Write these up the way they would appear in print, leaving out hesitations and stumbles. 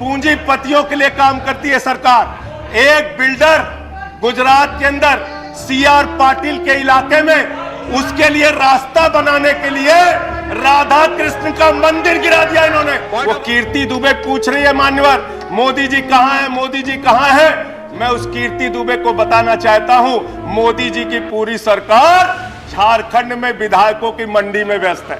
पूंजीपतियों के लिए काम करती है सरकार। एक बिल्डर गुजरात के अंदर सीआर पाटिल के इलाके में उसके लिए रास्ता बनाने के लिए राधा कृष्ण का मंदिर गिरा दिया इन्होंने। वो कीर्ति दुबे पूछ रही है मान्यवर, मोदी जी कहां है, मोदी जी कहां है। मैं उस कीर्ति दुबे को बताना चाहता हूं, मोदी जी की पूरी सरकार झारखंड में विधायकों की मंडी में व्यस्त है,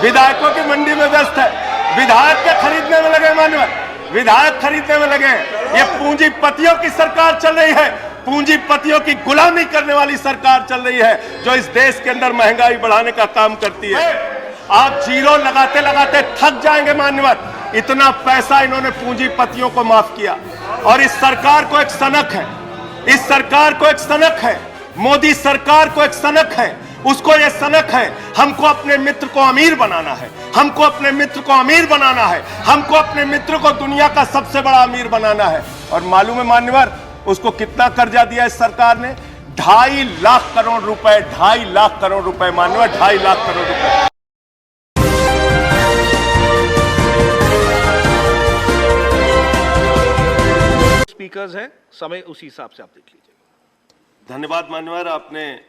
विधायकों की मंडी में व्यस्त है। विधायक के खरीदने में लगे मान्यवर, विधायक खरीदने में लगे। ये पूंजीपतियों की सरकार चल रही है, पूंजीपतियों की गुलामी करने वाली सरकार चल रही है, जो इस देश के अंदर महंगाई बढ़ाने का काम करती है। आप जीरो लगाते लगाते थक जाएंगे मान्यवर, इतना पैसा इन्होंने पूंजीपतियों को माफ किया। और इस सरकार को एक सनक है, इस सरकार को एक सनक है, मोदी सरकार को एक सनक है। उसको ये सनक है, हमको अपने मित्र को अमीर बनाना है, हमको अपने मित्र को अमीर बनाना है, हमको अपने मित्र को दुनिया का सबसे बड़ा अमीर बनाना है। और मालूम है मान्यवर उसको कितना कर्जा दिया इस सरकार ने? 2.5 लाख करोड़ रुपए, 2.5 लाख करोड़ रुपए मान्यवर, 2.5 लाख करोड़ रुपए। स्पीकर्स हैं, समय उसी हिसाब से आप देख लीजिए। धन्यवाद मान्यवर, आपने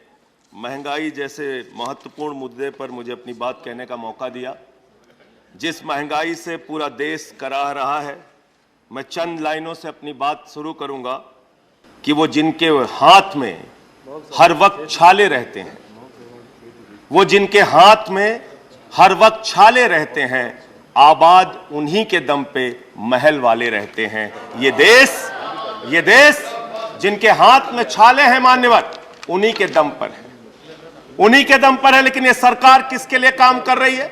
महंगाई जैसे महत्वपूर्ण मुद्दे पर मुझे अपनी बात कहने का मौका दिया। जिस महंगाई से पूरा देश कराह रहा है, मैं चंद लाइनों से अपनी बात शुरू करूंगा कि वो जिनके हाथ में हर वक्त छाले रहते हैं, वो जिनके हाथ में हर वक्त छाले रहते हैं, आबाद उन्हीं के दम पे महल वाले रहते हैं। ये देश जिनके हाथ में छाले हैं मान्यवर, उन्हीं के दम पर है, उन्हीं के दम पर है। लेकिन ये सरकार किसके लिए काम कर रही है?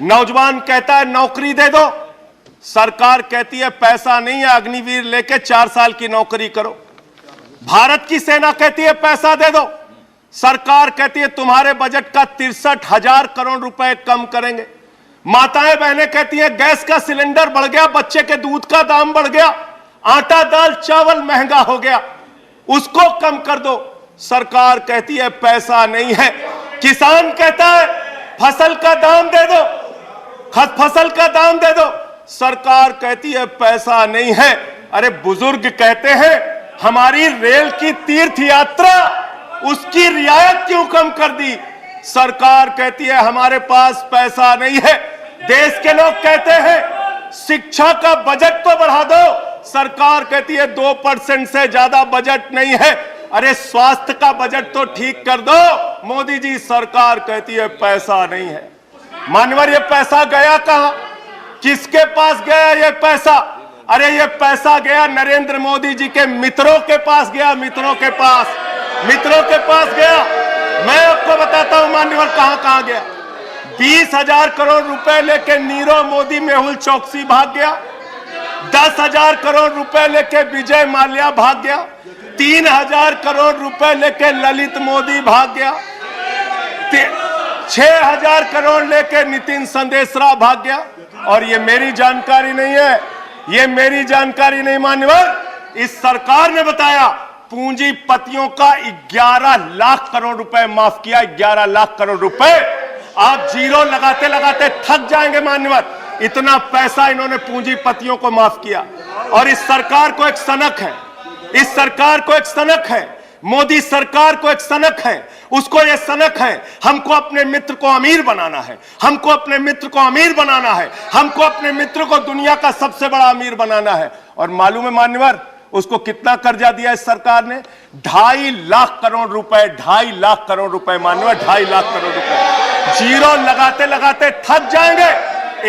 नौजवान कहता है नौकरी दे दो, सरकार कहती है पैसा नहीं है, अग्निवीर लेके 4 साल की नौकरी करो। भारत की सेना कहती है पैसा दे दो, सरकार कहती है तुम्हारे बजट का 63,000 करोड़ रुपए कम करेंगे। माताएं बहनें कहती हैं गैस का सिलेंडर बढ़ गया, बच्चे के दूध का दाम बढ़ गया, आटा दाल चावल महंगा हो गया, उसको कम कर दो, सरकार कहती है पैसा नहीं है। किसान कहता है फसल का दाम दे दो, फसल का दाम दे दो, सरकार कहती है पैसा नहीं है। अरे बुजुर्ग कहते हैं हमारी रेल की तीर्थ यात्रा, उसकी रियायत क्यों कम कर दी? सरकार कहती है हमारे पास पैसा नहीं है। देश के लोग कहते हैं शिक्षा का बजट तो बढ़ा दो, सरकार कहती है 2% से ज्यादा बजट नहीं है। अरे स्वास्थ्य का बजट तो ठीक कर दो, मोदी जी सरकार कहती है पैसा नहीं है। मान्यवर ये पैसा गया कहां? किसके पास गया ये पैसा? अरे ये पैसा गया नरेंद्र मोदी जी के मित्रों के पास गया, मित्रों के पास गया। मैं आपको बताता हूं मान्यवर कहां कहां गया। 20,000 करोड़ रुपए लेके नीरव मोदी मेहुल चौकसी भाग गया, 10,000 करोड़ रुपए लेके विजय माल्या भाग गया, 3,000 करोड़ रुपए लेके ललित मोदी भाग गया, 6,000 करोड़ लेके नितिन संदेशरा भाग गया। और ये मेरी जानकारी नहीं है, ये मेरी जानकारी नहीं मान्यवर, इस सरकार ने बताया पूंजीपतियों का 11 लाख करोड़ रुपए माफ किया, 11 लाख करोड़ रुपए। आप जीरो लगाते लगाते थक जाएंगे मान्यवर, इतना पैसा इन्होंने पूंजीपतियों को माफ किया। और इस सरकार को एक सनक है, इस सरकार को एक सनक है, मोदी सरकार को एक सनक है। उसको ये सनक है हमको अपने मित्र को अमीर बनाना है, हमको अपने मित्र को अमीर बनाना है, हमको अपने मित्र को दुनिया का सबसे बड़ा अमीर बनाना है। और मालूम है मान्यवर उसको कितना कर्जा दिया इस सरकार ने? 2.5 लाख करोड़ रुपए, 2.5 लाख करोड़ रुपए मान्यवर, 2.5 लाख करोड़ रुपए। जीरो लगाते लगाते थक जाएंगे।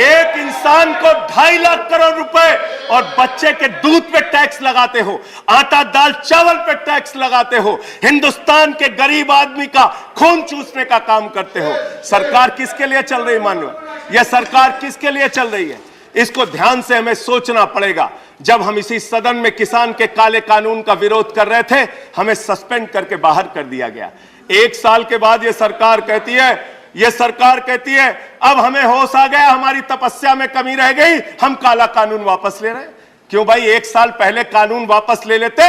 एक इंसान को 2.5 लाख करोड़ रुपए और बच्चे के दूध पे टैक्स लगाते हो, आटा दाल चावल पे टैक्स लगाते हो, हिंदुस्तान के गरीब आदमी का खून चूसने का काम करते हो। सरकार किसके लिए चल रही मान्यवर? यह सरकार किसके लिए चल रही है? इसको ध्यान से हमें सोचना पड़ेगा। जब हम इसी सदन में किसान के काले कानून का विरोध कर रहे थे, हमें सस्पेंड करके बाहर कर दिया गया। 1 साल के बाद यह सरकार कहती है अब हमें होश आ गया, हमारी तपस्या में कमी रह गई, हम काला कानून वापस ले रहे हैं। क्यों भाई? 1 साल पहले कानून वापस ले लेते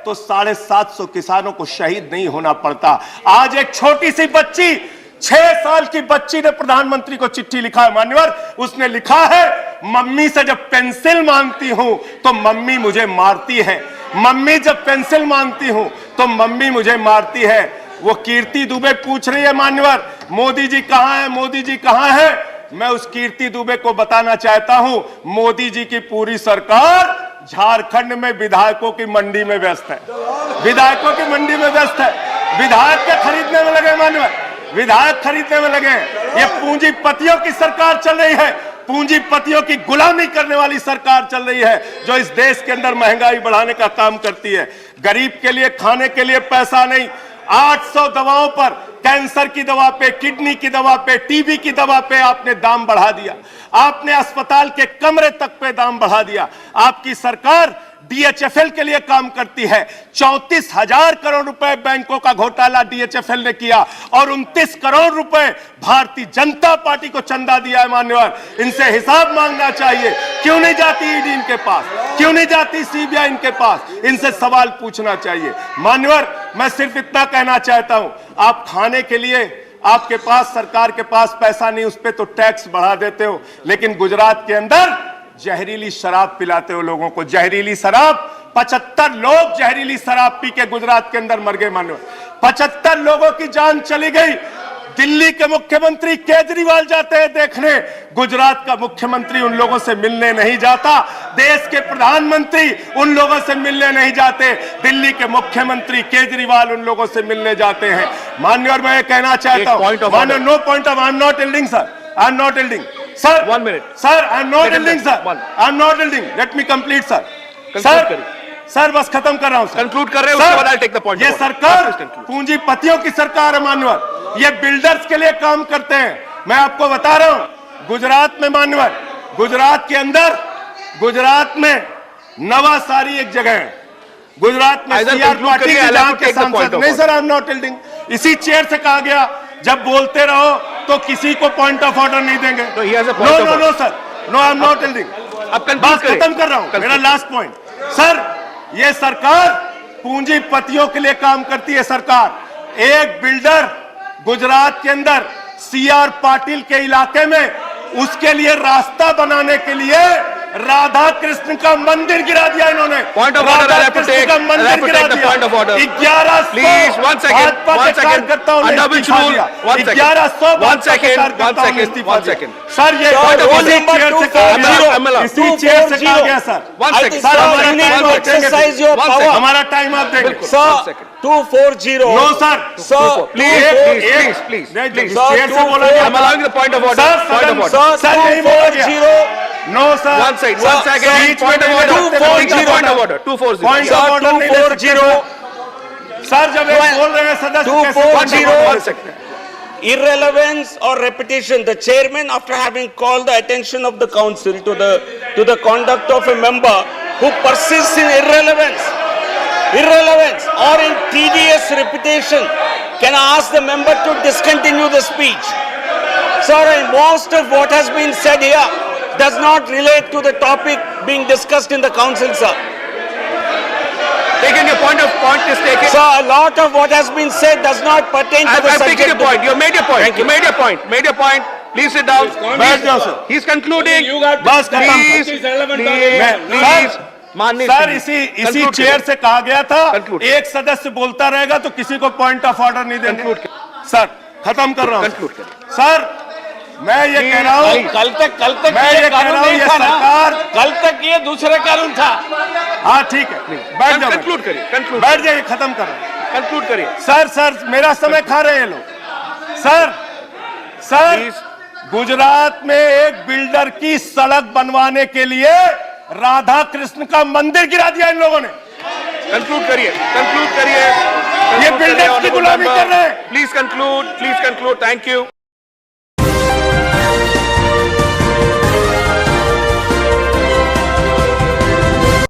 तो 750 किसानों को शहीद नहीं होना पड़ता। आज एक छोटी सी बच्ची 6 साल की बच्ची ने प्रधानमंत्री को चिट्ठी लिखा है मान्यवर। उसने लिखा है, मम्मी से जब पेंसिल मांगती हूं तो मम्मी मुझे मारती है, मम्मी जब पेंसिल मांगती हूं तो मम्मी मुझे मारती है। वो कीर्ति दुबे पूछ रही है मान्यवर, मोदी जी कहां है, मोदी जी कहां है। मैं उस कीर्ति दुबे को बताना चाहता हूं, मोदी जी की पूरी सरकार झारखंड में विधायकों की मंडी में व्यस्त है, विधायकों की मंडी में व्यस्त है। विधायक के खरीदने में लगे मान्यवर, विधायक खरीदने में लगे। ये पूंजीपतियों की सरकार चल रही है, पूंजीपतियों की गुलामी करने वाली सरकार चल रही है, जो इस देश के अंदर महंगाई बढ़ाने का काम करती है। गरीब के लिए खाने के लिए पैसा नहीं, 800 दवाओं पर, कैंसर की दवा पे, किडनी की दवा पे, टीबी की दवा पे आपने दाम बढ़ा दिया। आपने अस्पताल के कमरे तक पे दाम बढ़ा दिया। आपकी सरकार डीएचएफएल के लिए काम करती है। 34,000 करोड़ रुपए बैंकों का घोटाला डीएचएफएल ने किया और 29 करोड़ रुपए भारतीय जनता पार्टी को चंदा दिया है मान्यवर। इनसे हिसाब मांगना चाहिए। क्यों नहीं जाती ईडी इनके पास, क्यों नहीं जाती सीबीआई इनके पास, इनसे सवाल पूछना चाहिए मान्यवर। मैं सिर्फ इतना कहना चाहता हूं, आप खाने के लिए आपके पास, सरकार के पास पैसा नहीं, उस पर तो टैक्स बढ़ा देते हो, लेकिन गुजरात के अंदर जहरीली शराब पिलाते हो लोगों को, जहरीली शराब। 75 लोग जहरीली शराब पी के गुजरात के अंदर मर गए मानो, 75 लोगों की जान चली गई। दिल्ली के मुख्यमंत्री केजरीवाल जाते हैं देखने, गुजरात का मुख्यमंत्री उन लोगों से मिलने नहीं जाता। देश के प्रधानमंत्री उन लोगों से मिलने नहीं जाते, दिल्ली के मुख्यमंत्री केजरीवाल उन लोगों से मिलने जाते हैं मान्यवर। मैं ये कहना चाहता हूं, मान्यवर, no point of, I am not yielding sir, I am not yielding sir, 1 minute sir, I am not yielding sir, I am not yielding, let me complete sir, sir बस खत्म कर रहा हूं, कंक्लूड कर रहे हैं, उसके बाद I'll take the point। ये सरकार पूंजीपतियों की सरकार है मान्यवर, ये बिल्डर्स के लिए काम करते हैं। मैं आपको बता रहा हूं, गुजरात में मान्यवर, गुजरात के अंदर, गुजरात में नवासारी एक जगह है, गुजरात में सीआर पाटिल के सांसद, नहीं sir I am not yielding, इसी चेयर से कहा गया जब बोलते रहो तो किसी को पॉइंट ऑफ ऑर्डर नहीं देंगे। No sir, no I am not yielding. अब बात खत्म कर रहा हूं, मेरा लास्ट पॉइंट सर, ये सरकार पूंजीपतियों के लिए काम करती है। सरकार एक बिल्डर गुजरात के अंदर सीआर पाटिल के इलाके में, उसके लिए रास्ता बनाने के लिए राधा कृष्ण का मंदिर गिरा दिया इन्होंने। Point of order, Radha Krishna का मंदिर गिरा दिया। Point of order 1100 please, 1 second, 1 second, under which rule, 1 second, 1100 second sir, ये इसी चेयर से कहा गया सर। 1 सेकंड सर, हमारा टाइम आप देंगे sir. 240 no sir, please chair से बोला गया। I am allowing the point of order, point of order sir, नहीं बोला गया। No sir, 1 second, point of order, point of order 240 sir, जब ये बोल रहे हैं सदस्य 240 irrelevance or repetition. The chairman, after having called the attention of the council to the conduct of a member who persists in irrelevance or in tedious repetition, can ask the member to discontinue the speech. Sir, and most of what has been said here does not relate to the topic being discussed in the council, sir. Taking your point is taken. Sir, a lot of what has been said does not pertain to the I've subject. taken your point. You made your point. Thank you. Made your point. Please sit down. बैठ जाओ sir, He's concluding. बस खत्म। Please. माननीय sir, इसी chair से कहा गया था, Conclude. एक सदस्य बोलता रहेगा तो किसी को पॉइंट ऑफ ऑर्डर नहीं देंगे। सर, खत्म कर रहा हूं सर, मैं ये कह रहा हूं, कल तक मैं ये कह रहा हूं, ये सरकार, कल तक ये दूसरा कानून था। हाँ ठीक है, बैठ जाओ, कंक्लूड करिए, बैठ जाइए, खत्म कर रहा हूं। कंक्लूड करिए। सर, मेरा समय खा रहे हैं लोग। सर, गुजरात में एक बिल्डर की सड़क बनवाने के लिए राधा कृष्ण का मंदिर गिरा दिया इन लोगों ने। कंक्लूड करिए। ये बिल्डर्स की गुलामी कर रहे हैं। Please conclude. Thank you.